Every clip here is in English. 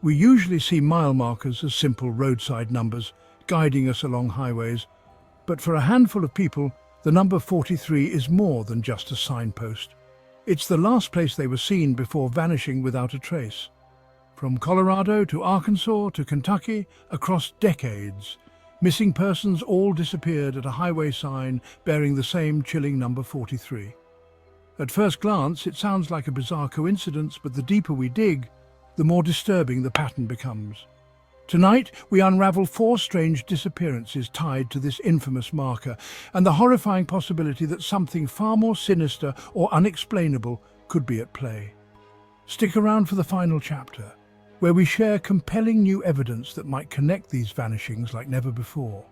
We usually see mile markers as simple roadside numbers, guiding us along highways, but for a handful of people, the number 43 is more than just a signpost. It's the last place they were seen before vanishing without a trace. From Colorado to Arkansas to Kentucky, across decades, missing persons all disappeared at a highway sign bearing the same chilling number 43. At first glance, it sounds like a bizarre coincidence, but the deeper we dig, the more disturbing the pattern becomes. Tonight, we unravel 4 strange disappearances tied to this infamous marker, and the horrifying possibility that something far more sinister or unexplainable could be at play. Stick around for the final chapter, where we share compelling new evidence that might connect these vanishings like never before.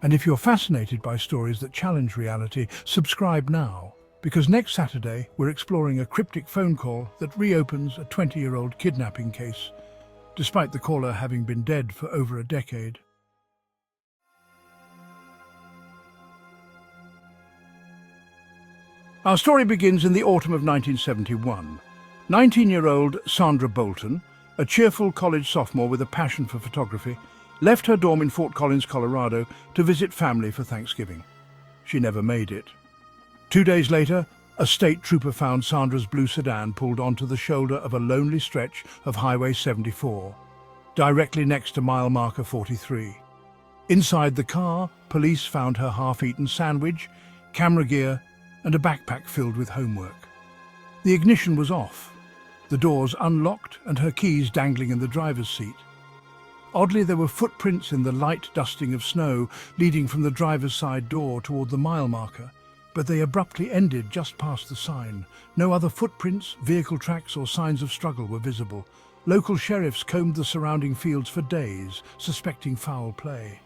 And if you're fascinated by stories that challenge reality, subscribe now, because next Saturday we're exploring a cryptic phone call that reopens a 20-year-old kidnapping case, despite the caller having been dead for over a decade. Our story begins in the autumn of 1971. 19-year-old Sandra Bolton, a cheerful college sophomore with a passion for photography, left her dorm in Fort Collins, Colorado, to visit family for Thanksgiving. She never made it. 2 days later, a state trooper found Sandra's blue sedan pulled onto the shoulder of a lonely stretch of Highway 74, directly next to mile marker 43. Inside the car, police found her half-eaten sandwich, camera gear, and a backpack filled with homework. The ignition was off, the doors unlocked, and her keys dangling in the driver's seat. Oddly, there were footprints in the light dusting of snow leading from the driver's side door toward the mile marker, but they abruptly ended just past the sign. No other footprints, vehicle tracks, or signs of struggle were visible. Local sheriffs combed the surrounding fields for days, suspecting foul play.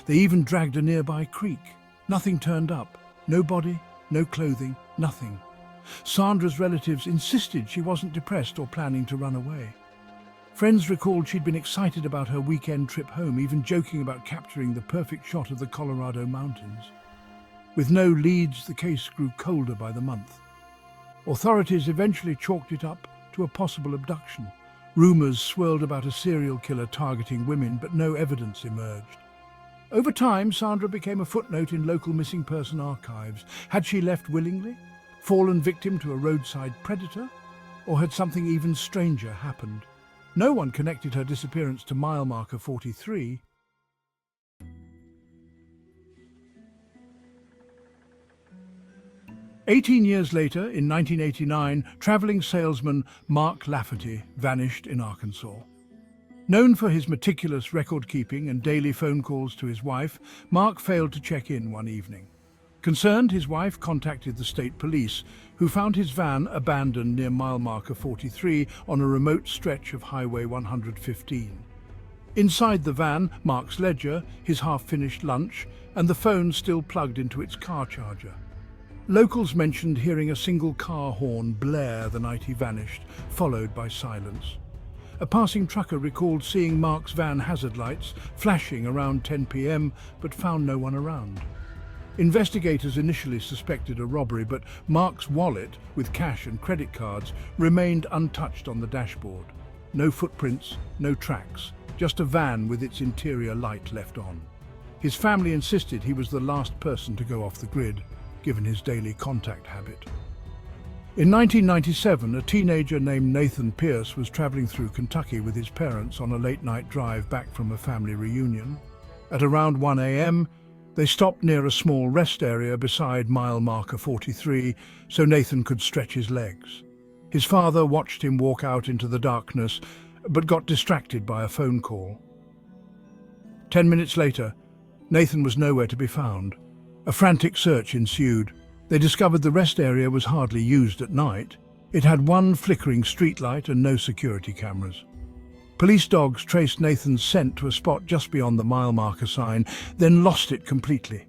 They even dragged a nearby creek. Nothing turned up. No body, no clothing, nothing. Sandra's relatives insisted she wasn't depressed or planning to run away. Friends recalled she'd been excited about her weekend trip home, even joking about capturing the perfect shot of the Colorado mountains. With no leads, the case grew colder by the month. Authorities eventually chalked it up to a possible abduction. Rumors swirled about a serial killer targeting women, but no evidence emerged. Over time, Sandra became a footnote in local missing person archives. Had she left willingly, fallen victim to a roadside predator, or had something even stranger happened? No one connected her disappearance to mile marker 43. "18 years later, in 1989, traveling salesman Mark Lafferty vanished in Arkansas. Known for his meticulous record-keeping and daily phone calls to his wife, Mark failed to check in one evening. Concerned, his wife contacted the state police, who found his van abandoned near mile marker 43 on a remote stretch of Highway 115. Inside the van, Mark's ledger, his half-finished lunch, and the phone still plugged into its car charger. Locals mentioned hearing a single car horn blare the night he vanished, followed by silence. A passing trucker recalled seeing Mark's van hazard lights flashing around 10 p.m, but found no one around. Investigators initially suspected a robbery, but Mark's wallet, with cash and credit cards, remained untouched on the dashboard. No footprints, no tracks, just a van with its interior light left on. His family insisted he was the last person to go off the grid, given his daily contact habit. In 1997, a teenager named Nathan Pierce was traveling through Kentucky with his parents on a late-night drive back from a family reunion. At around 1 a.m., they stopped near a small rest area beside mile marker 43 so Nathan could stretch his legs. His father watched him walk out into the darkness, but got distracted by a phone call. 10 minutes later, Nathan was nowhere to be found. A frantic search ensued. They discovered the rest area was hardly used at night. It had one flickering streetlight and no security cameras. Police dogs traced Nathan's scent to a spot just beyond the mile marker sign, then lost it completely.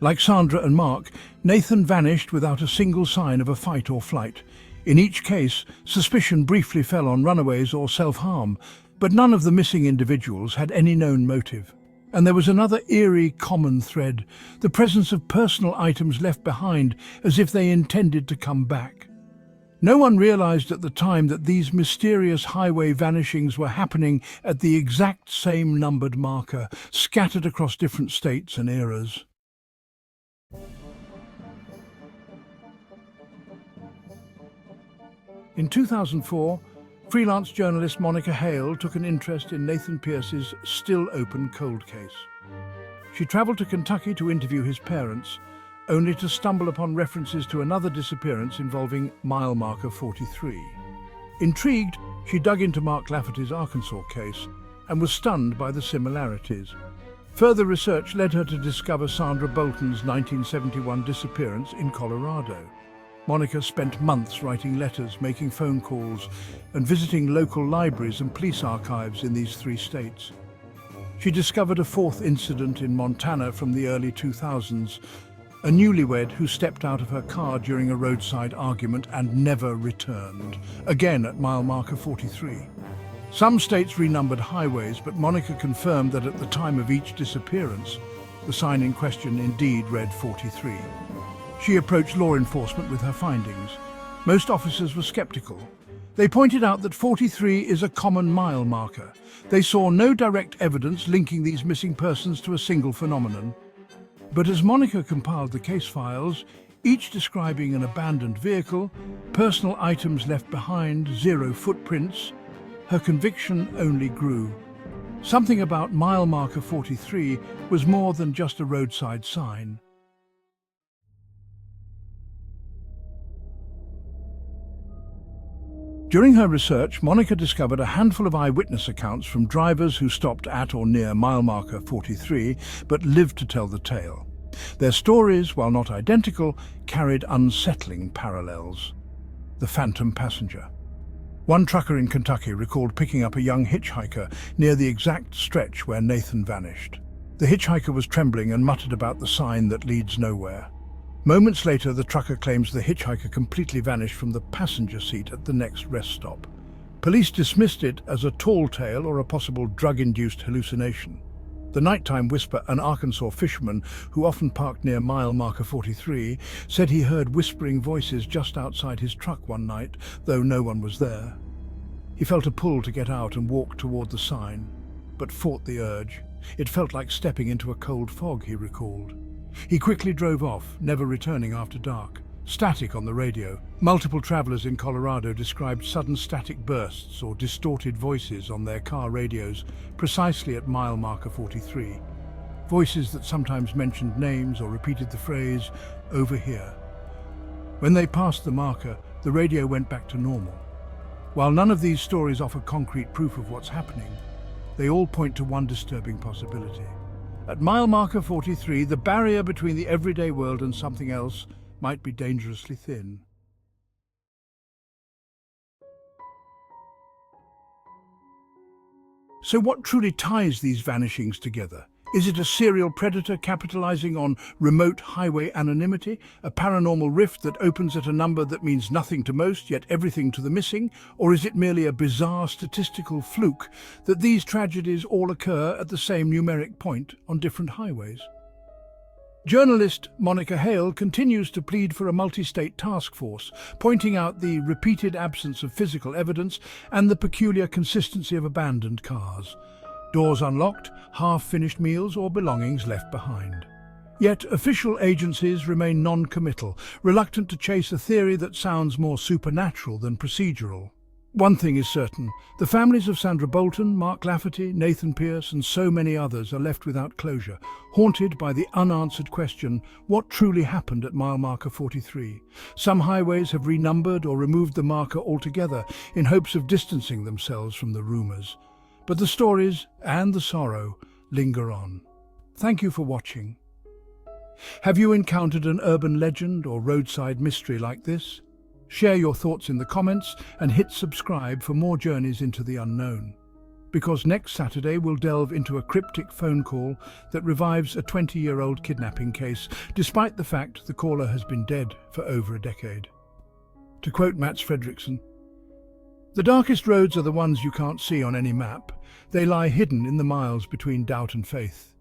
Like Sandra and Mark, Nathan vanished without a single sign of a fight or flight. In each case, suspicion briefly fell on runaways or self-harm, but none of the missing individuals had any known motive. And there was another eerie common thread, the presence of personal items left behind as if they intended to come back. No one realized at the time that these mysterious highway vanishings were happening at the exact same numbered marker, scattered across different states and eras. In 2004, freelance journalist Monica Hale took an interest in Nathan Pierce's still-open cold case. She traveled to Kentucky to interview his parents, only to stumble upon references to another disappearance involving mile marker 43. Intrigued, she dug into Mark Lafferty's Arkansas case and was stunned by the similarities. Further research led her to discover Sandra Bolton's 1971 disappearance in Colorado. Monica spent months writing letters, making phone calls, and visiting local libraries and police archives in these three states. She discovered a fourth incident in Montana from the early 2000s, a newlywed who stepped out of her car during a roadside argument and never returned, again at mile marker 43. Some states renumbered highways, but Monica confirmed that at the time of each disappearance, the sign in question indeed read 43. She approached law enforcement with her findings. Most officers were skeptical. They pointed out that 43 is a common mile marker. They saw no direct evidence linking these missing persons to a single phenomenon. But as Monica compiled the case files, each describing an abandoned vehicle, personal items left behind, zero footprints, her conviction only grew. Something about mile marker 43 was more than just a roadside sign. During her research, Monica discovered a handful of eyewitness accounts from drivers who stopped at or near mile marker 43 but lived to tell the tale. Their stories, while not identical, carried unsettling parallels. The phantom passenger. One trucker in Kentucky recalled picking up a young hitchhiker near the exact stretch where Nathan vanished. The hitchhiker was trembling and muttered about the sign that leads nowhere. Moments later, the trucker claims the hitchhiker completely vanished from the passenger seat at the next rest stop. Police dismissed it as a tall tale or a possible drug-induced hallucination. The nighttime whisper, an Arkansas fisherman who often parked near mile marker 43, said he heard whispering voices just outside his truck one night, though no one was there. He felt a pull to get out and walk toward the sign, but fought the urge. It felt like stepping into a cold fog, he recalled. He quickly drove off, never returning after dark. Static on the radio. Multiple travelers in Colorado described sudden static bursts or distorted voices on their car radios, precisely at mile marker 43. Voices that sometimes mentioned names or repeated the phrase, "over here." When they passed the marker, the radio went back to normal. While none of these stories offer concrete proof of what's happening, they all point to one disturbing possibility. At mile marker 43, the barrier between the everyday world and something else might be dangerously thin. So what truly ties these vanishings together? Is it a serial predator capitalizing on remote highway anonymity, a paranormal rift that opens at a number that means nothing to most yet everything to the missing? Or is it merely a bizarre statistical fluke that these tragedies all occur at the same numeric point on different highways? Journalist Monica Hale continues to plead for a multi-state task force, pointing out the repeated absence of physical evidence and the peculiar consistency of abandoned cars. Doors unlocked, half-finished meals or belongings left behind. Yet official agencies remain non-committal, reluctant to chase a theory that sounds more supernatural than procedural. One thing is certain, the families of Sandra Bolton, Mark Lafferty, Nathan Pierce and so many others are left without closure, haunted by the unanswered question, what truly happened at mile marker 43? Some highways have renumbered or removed the marker altogether in hopes of distancing themselves from the rumours. But the stories and the sorrow linger on. Thank you for watching. Have you encountered an urban legend or roadside mystery like this? Share your thoughts in the comments and hit subscribe for more journeys into the unknown. Because next Saturday we'll delve into a cryptic phone call that revives a 20-year-old kidnapping case, despite the fact the caller has been dead for over a decade. To quote Fredriksson, "The darkest roads are the ones you can't see on any map. They lie hidden in the miles between doubt and faith.